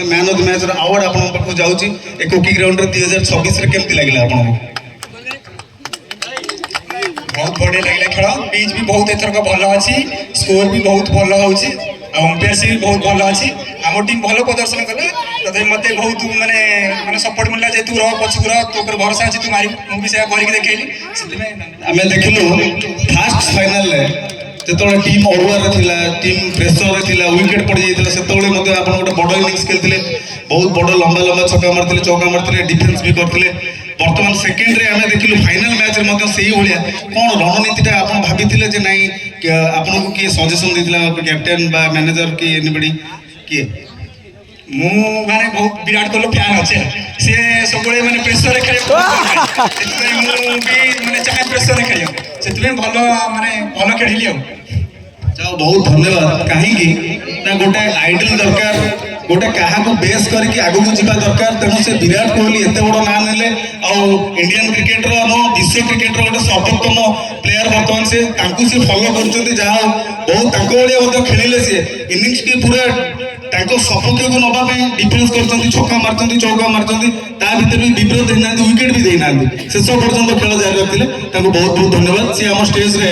man of the match award आपन पाखु जाउची ए cookie ground रे 2026 रे केमती लागला आपन बहुत बढ़िया लगे खेल पिच भी बहुत एथरक भल अच्छी स्कोर भी बहुत भल होची अंपायर भी बहुत भल अच्छी आम टीम भल प्रदर्शन कला तथे मत बहुत माने माने सपोर्ट मिलला जे तू रह पछुक रह तो ऊपर भरोसा अछि तू मारी मु भी से करके देखैली सेते आमे देखिलु फास्ट फाइनल रे जेतोळे टीम अरुआ रे थिला टीम प्रेशर रे थिला विकेट पड़ जाइतिला सेतोळे मध्ये आपण गोटे बड़ इनिंग्स खेलतिले बहुत बड़ लंबा लंबा छक्का मारतिले चौका मारतिले डिफेंस भी करतिले वर्तमान सेकेंड रे आमे देखिलु फाइनल मैच रे मध्ये सेही होलिया कोन रणनीति टा आपण भाबितिले जे नाही आपण को की सजेशन दितिला कैप्टन बा मैनेजर की एनीबडी की मु माने बहुत विराट कोहली फैन अच्छे से सब माने प्रेशर खेल मु भी माने चाहे प्रेशर खेल से भल माने भल खेलिली जाओ बहुत धन्यवाद कहीं ना गोटे आइडल दरकार गोटे क्या बेस करके आगू जावा दरकार तेणु से विराट कोहली एत बड़ ना ने इंडियन क्रिकेट विश्व क्रिकेट गोटे सर्वोत्तम प्लेयर बर्तमान से फॉलो कर बहुत भाया खेलिले सी इनिंग्स की पूरा सपक्ष को नापी डिफेन्स कर छक्का मार्च चौका मार्च भितर भी विब्रत देना विकेट भी देना शेष पर्यटन खेल जारी रखते बहुत बहुत धन्यवाद सी आम स्टेज रे